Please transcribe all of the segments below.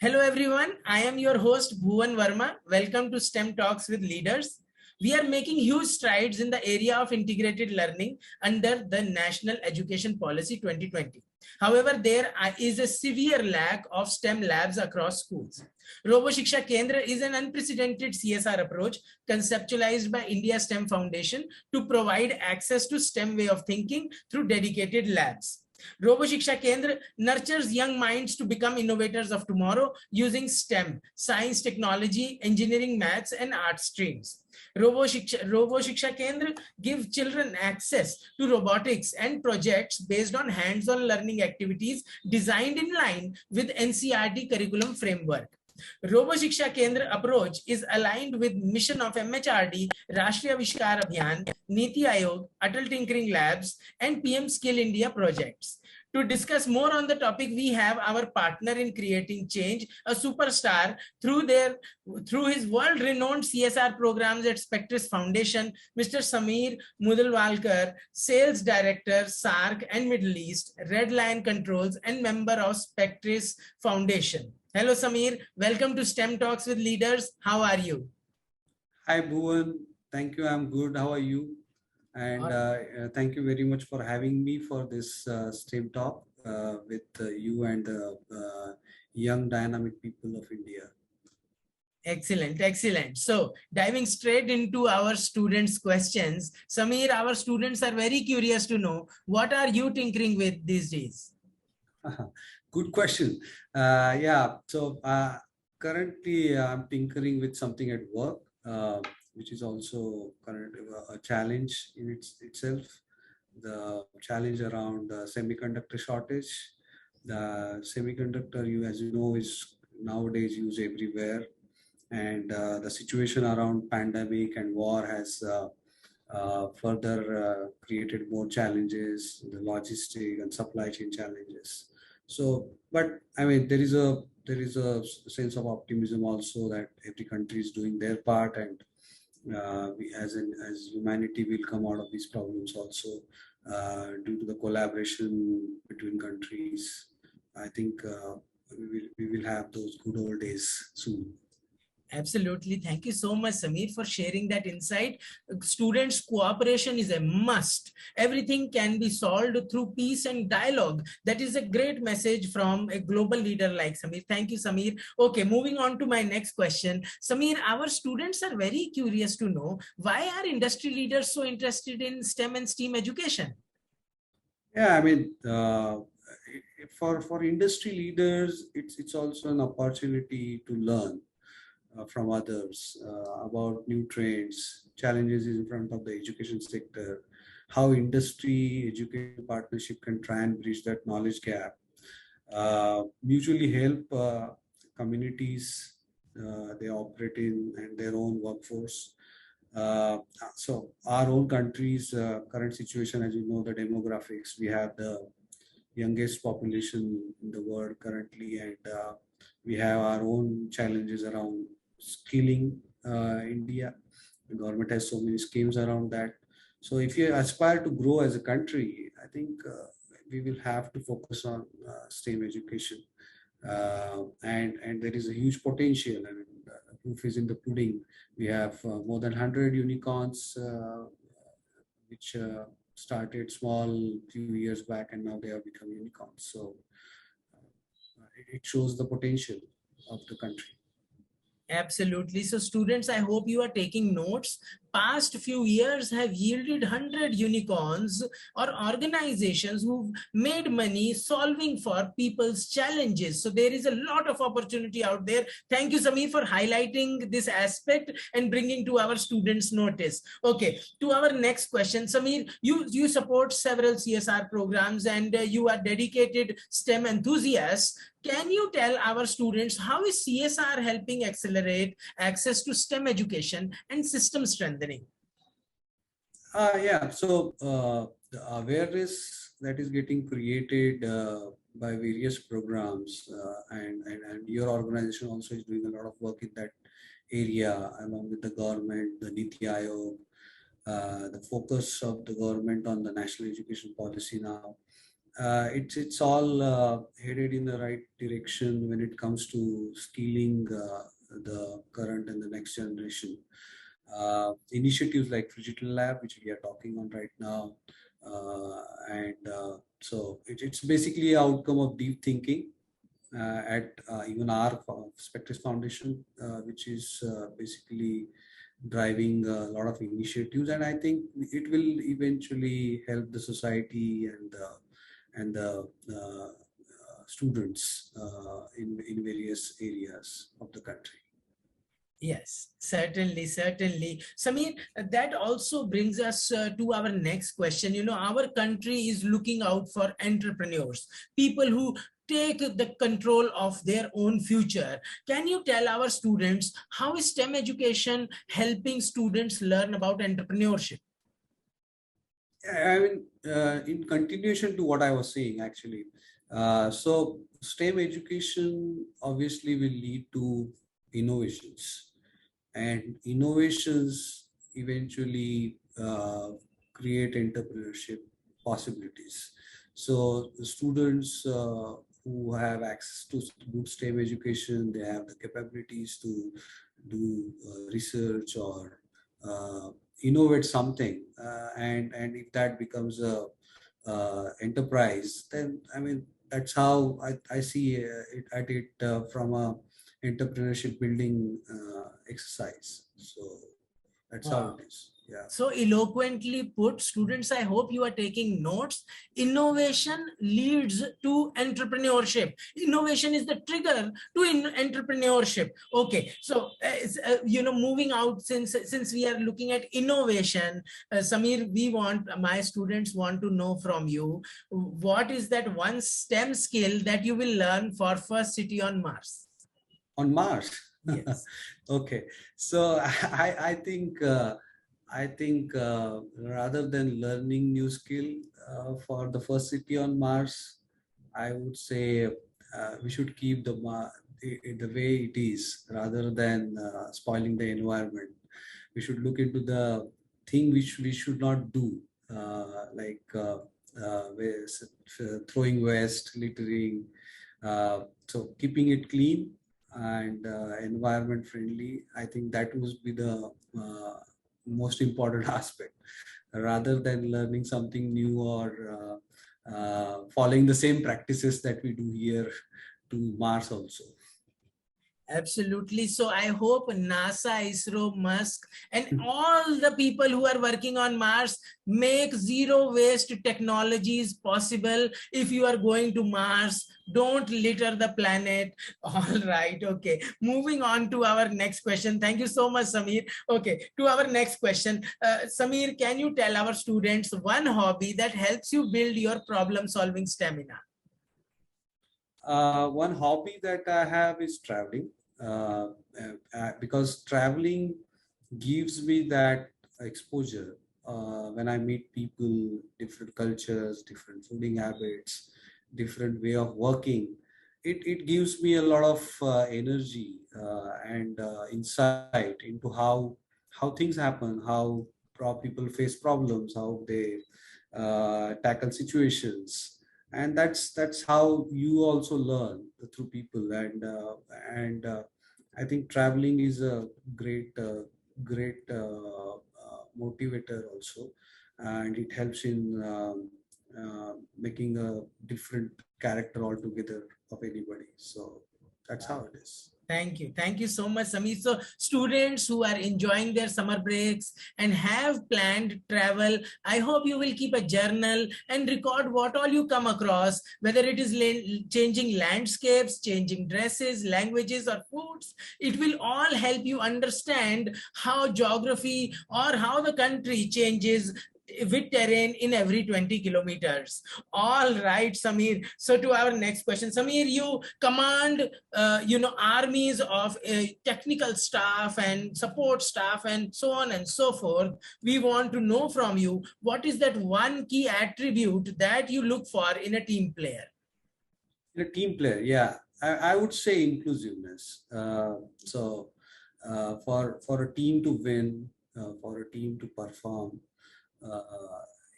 Hello everyone, I am your host Bhuvan Verma. Welcome to STEM Talks with Leaders. We are making huge strides in the area of integrated learning under the National Education Policy 2020. However, there is a severe lack of STEM labs across schools. Robo Siksha Kendra is an unprecedented CSR approach conceptualized by India STEM Foundation to provide access to STEM way of thinking through dedicated labs. Robo Siksha Kendra nurtures young minds to become innovators of tomorrow using STEM, science, technology, engineering, maths, and art streams. Robo Siksha Kendra gives children access to robotics and projects based on hands-on learning activities designed in line with NCERT Curriculum Framework. Robo Siksha Kendra approach is aligned with mission of MHRD Rashtriya Avishkar Abhiyan, NITI Aayog, Atal Tinkering Labs, and PM Skill India projects. To discuss more on the topic, we have our partner in creating change, a superstar through his world-renowned CSR programs at Spectris Foundation, Mr. Sameer Mudhalwadkar, Sales Director, SAARC and Middle East, Red Lion Controls, and member of Spectris Foundation. Hello, Sameer. Welcome to STEM Talks with Leaders. How are you? Hi, Bhuvan. Thank you. I'm good. How are you? And thank you very much for having me for this STEM talk with you and the young dynamic people of India. Excellent, excellent. So diving straight into our students' questions, Sameer, our students are very curious to know, what are you tinkering with these days? Good question. So currently I'm tinkering with something at work, which is also currently a challenge in itself. The challenge around semiconductor shortage. The semiconductor, as you know, is nowadays used everywhere. And the situation around pandemic and war has further created more challenges, the logistic and supply chain challenges. So, but I mean, there is a sense of optimism also that every country is doing their part, and we as humanity will come out of these problems also due to the collaboration between countries. I think we will have those good old days soon. Absolutely. Thank you so much, Sameer, for sharing that insight. Students' cooperation is a must. Everything can be solved through peace and dialogue. That is a great message from a global leader like Sameer. Thank you, Sameer. Okay, moving on to my next question. Sameer, our students are very curious to know, why are industry leaders so interested in STEM and STEAM education? Yeah, I mean, for industry leaders, it's also an opportunity to learn from others about new trends, challenges in front of the education sector, how industry education partnership can try and bridge that knowledge gap, mutually help communities they operate in and their own workforce. So our own country's current situation, as you know, the demographics, we have the youngest population in the world currently, and we have our own challenges around skilling India. The government has so many schemes around that. So if you aspire to grow as a country, I think we will have to focus on STEM education. And there is a huge potential. I mean, proof is in the pudding. We have more than 100 unicorns, which started small few years back, and now they have become unicorns. So it shows the potential of the country. Absolutely. So students, I hope you are taking notes. Past few years have yielded 100 unicorns or organizations who've made money solving for people's challenges. So there is a lot of opportunity out there. Thank you, Sameer, for highlighting this aspect and bringing to our students' notice. Okay, to our next question, Sameer, you support several CSR programs and you are dedicated STEM enthusiasts. Can you tell our students how is CSR helping accelerate access to STEM education and system strengthening? So the awareness that is getting created by various programs and your organization also is doing a lot of work in that area along with the government, the NITI Aayog, the focus of the government on the national education policy now. it's all headed in the right direction when it comes to skilling the current and the next generation. Initiatives like Digital Lab, which we are talking on right now, so it's basically an outcome of deep thinking at even our Spectris Foundation, which is basically driving a lot of initiatives, and I think it will eventually help the society and the students in various areas of the country. Yes, certainly, certainly. Samir, that also brings us to our next question. You know, our country is looking out for entrepreneurs, people who take the control of their own future. Can you tell our students how is STEM education helping students learn about entrepreneurship? I mean, in continuation to what I was saying, actually, so STEM education obviously will lead to innovations, and innovations eventually create entrepreneurship possibilities. So the students who have access to good STEM education, they have the capabilities to do research or innovate something, and if that becomes a enterprise, then I mean that's how I see it from a entrepreneurship building exercise. So that's how it is. Yeah. So eloquently put, students, I hope you are taking notes. Innovation leads to entrepreneurship. Innovation is the trigger to entrepreneurship. Okay, so you know, moving out, since we are looking at innovation, Samir, my students want to know from you, what is that one STEM skill that you will learn for first city on Mars? On Mars. Yes. Okay, so I think rather than learning new skill for the first city on Mars, I would say we should keep the way it is rather than spoiling the environment. We should look into the thing which we should not do, like throwing waste, littering. So keeping it clean and environment friendly, I think that would be the most important aspect, rather than learning something new or following the same practices that we do here to Mars also. Absolutely. So I hope NASA, ISRO, Musk, and all the people who are working on Mars make zero waste technologies possible. If you are going to Mars, don't litter the planet. All right. Okay. Moving on to our next question. Thank you so much, Samir. Okay. To our next question. Samir, can you tell our students one hobby that helps you build your problem solving stamina? One hobby that I have is traveling, because traveling gives me that exposure when I meet people, different cultures, different fooding habits, different way of working. It gives me a lot of energy and insight into how things happen, how people face problems, how they tackle situations, and that's how you also learn through people, and I think traveling is a great motivator also, and it helps in making a different character altogether of anybody. So that's how it is. Thank you. Thank you so much, Samir. So students who are enjoying their summer breaks and have planned travel, I hope you will keep a journal and record what all you come across, whether it is changing landscapes, changing dresses, languages, or foods. It will all help you understand how geography or how the country changes with terrain in every 20 kilometers. All right, Samir. So to our next question, Samir, you command, armies of technical staff and support staff and so on and so forth. We want to know from you, what is that one key attribute that you look for in a team player? In a team player, yeah, I would say inclusiveness. For a team to win, for a team to perform,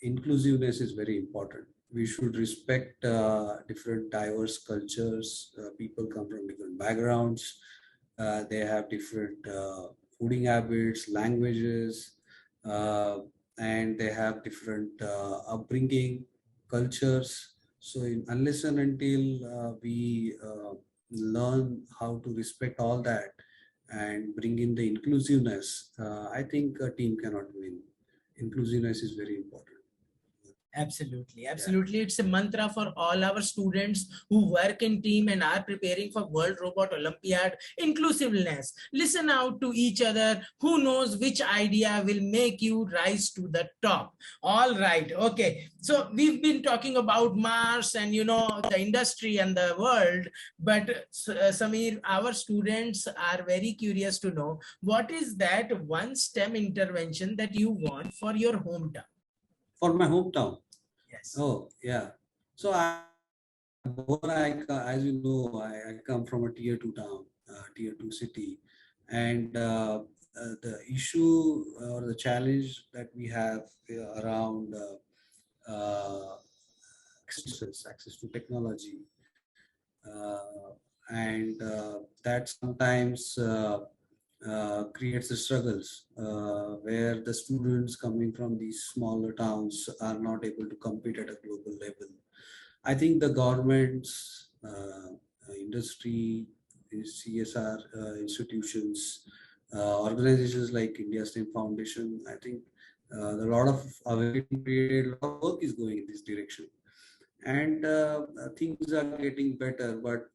inclusiveness is very important. We should respect different diverse cultures. People come from different backgrounds. They have different fooding habits, languages, uh, and they have different upbringing, cultures. So, unless and until we learn how to respect all that and bring in the inclusiveness, I think a team cannot win. Inclusiveness is very important. Absolutely, Yeah. absolutely. It's a mantra for all our students who work in team and are preparing for World Robot Olympiad. Inclusiveness. Listen out to each other. Who knows which idea will make you rise to the top? All right. Okay. So we've been talking about Mars and the industry and the world, but Samir, our students are very curious to know what is that one STEM intervention that you want for your hometown? For my hometown. Yes. Oh, yeah. So as you know, I come from a tier two town, tier two city, and the issue or the challenge that we have around access to technology, and that sometimes creates the struggles where the students coming from these smaller towns are not able to compete at a global level. I think the government's industry, CSR institutions, organizations like India STEM Foundation, I think a lot of awareness created, a lot of work is going in this direction. And things are getting better, but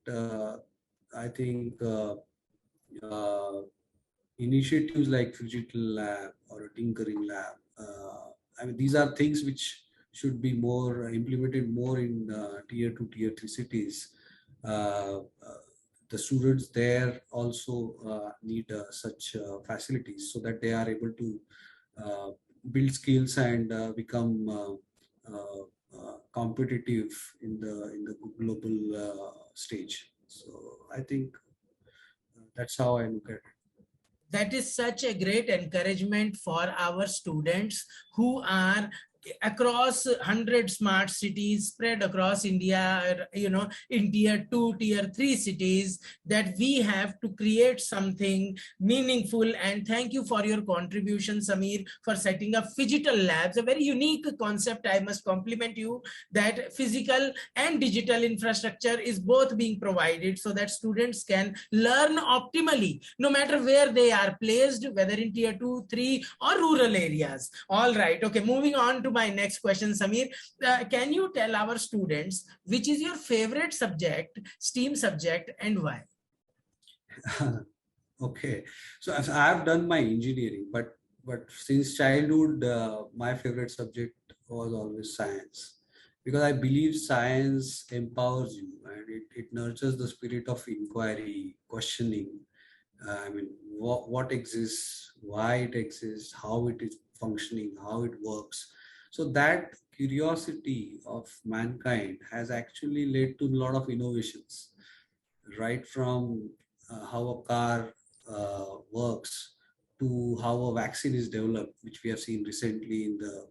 I think uh, initiatives like digital lab or a tinkering lab, I mean, these are things which should be more implemented more in tier two, tier three cities. Uh, uh, the students there also need such facilities so that they are able to uh, build skills and become competitive in the global stage. So I think that's how I look at it. That is such a great encouragement for our students who are across 100 smart cities spread across India, in tier 2, tier 3 cities, that we have to create something meaningful. And thank you for your contribution, Samir, for setting up phygital labs, a very unique concept. I must compliment you that physical and digital infrastructure is both being provided so that students can learn optimally no matter where they are placed, whether in tier 2, 3 or rural areas. All right. Okay, moving on to my next question, Samir. Can you tell our students which is your favorite subject, STEAM subject, and why? Okay, so I've done my engineering, but since childhood, my favorite subject was always science, because I believe science empowers you and it nurtures the spirit of inquiry, questioning. I mean, what exists, why it exists, how it is functioning, how it works. So that curiosity of mankind has actually led to a lot of innovations, right from how a car works to how a vaccine is developed, which we have seen recently in the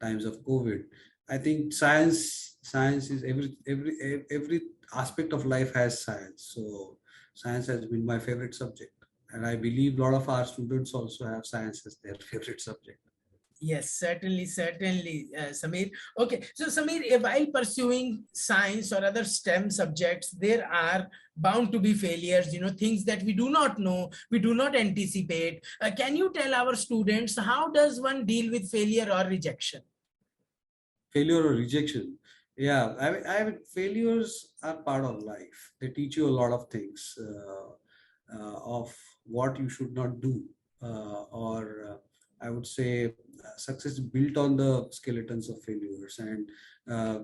times of COVID. I think science is every aspect of life has science. So science has been my favorite subject, and I believe a lot of our students also have science as their favorite subject. Yes, certainly, certainly, Samir. Okay, so Samir, while pursuing science or other STEM subjects, there are bound to be failures, things that we do not know, we do not anticipate. Can you tell our students how does one deal with failure or rejection? Failure or rejection, yeah, I mean failures are part of life. They teach you a lot of things of what you should not do, or I would say success built on the skeletons of failures, and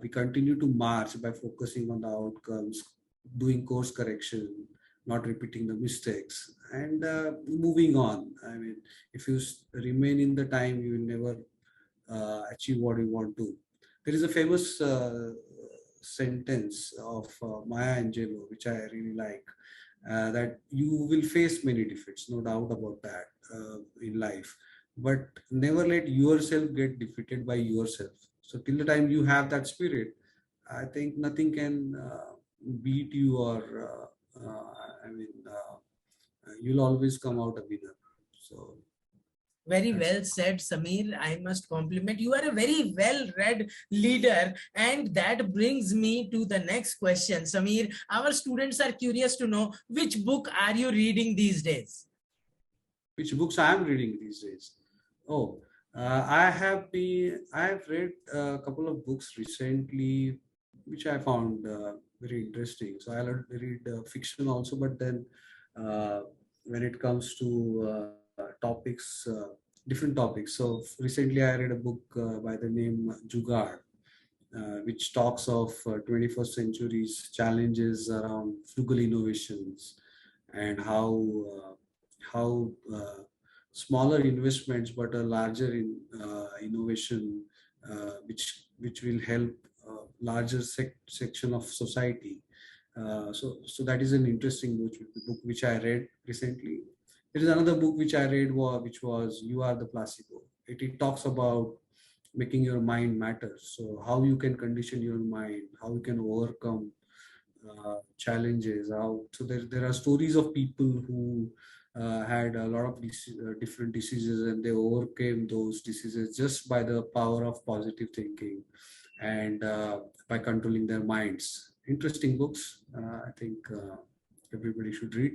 we continue to march by focusing on the outcomes, doing course correction, not repeating the mistakes, and moving on. I mean, if you remain in the time, you will never achieve what you want to. There is a famous sentence of Maya Angelou, which I really like, that you will face many defeats, no doubt about that in life, but never let yourself get defeated by yourself. So till the time you have that spirit, I think nothing can beat you, or you'll always come out a winner. So very well said, Sameer. I must compliment. You are a very well-read leader. And that brings me to the next question. Sameer, our students are curious to know, which book are you reading these days? Which books I am reading these days? Oh, I have read a couple of books recently, which I found very interesting. So I read fiction also, but then when it comes to topics, different topics. So recently I read a book by the name Jugaad, which talks of 21st century's challenges around frugal innovations, and how smaller investments but a larger innovation, which will help larger section of society. So that is an interesting book which I read recently. There is another book which I read, which was You Are the Placebo. It talks about making your mind matter. So how you can condition your mind, how you can overcome challenges. So there are stories of people who had a lot of different diseases, and they overcame those diseases just by the power of positive thinking and by controlling their minds. Interesting books. I think everybody should read.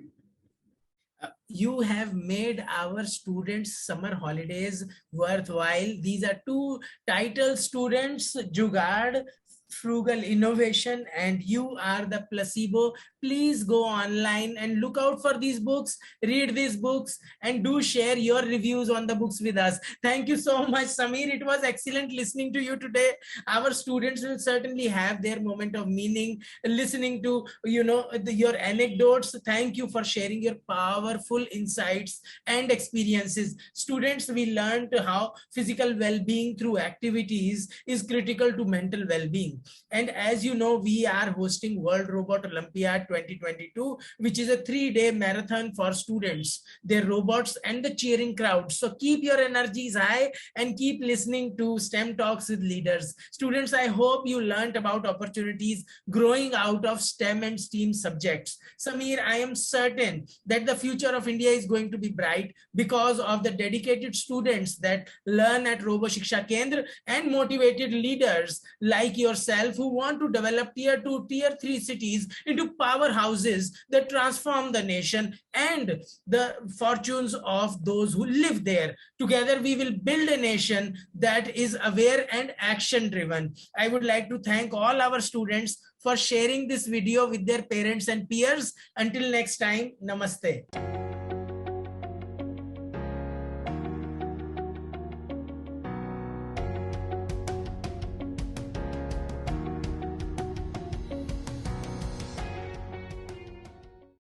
You have made our students' summer holidays worthwhile. These are two title students, Jugaad, Frugal Innovation, and You Are the Placebo. Please go online and look out for these books, read these books, and do share your reviews on the books with us. Thank you so much, Sameer. It was excellent listening to you today. Our students will certainly have their moment of meaning listening to your anecdotes. Thank you for sharing your powerful insights and experiences. Students, we learned how physical well-being through activities is critical to mental well-being. And as you know, we are hosting World Robot Olympiad 2022, which is a 3-day marathon for students, their robots, and the cheering crowd. So keep your energies high and keep listening to STEM Talks with Leaders. Students, I hope you learned about opportunities growing out of STEM and STEAM subjects. Sameer, I am certain that the future of India is going to be bright because of the dedicated students that learn at Robo Siksha Kendra and motivated leaders like yourself who want to develop tier 2, tier 3 cities into powerhouses that transform the nation and the fortunes of those who live there. Together, we will build a nation that is aware and action driven. I would like to thank all our students for sharing this video with their parents and peers. Until next time, namaste.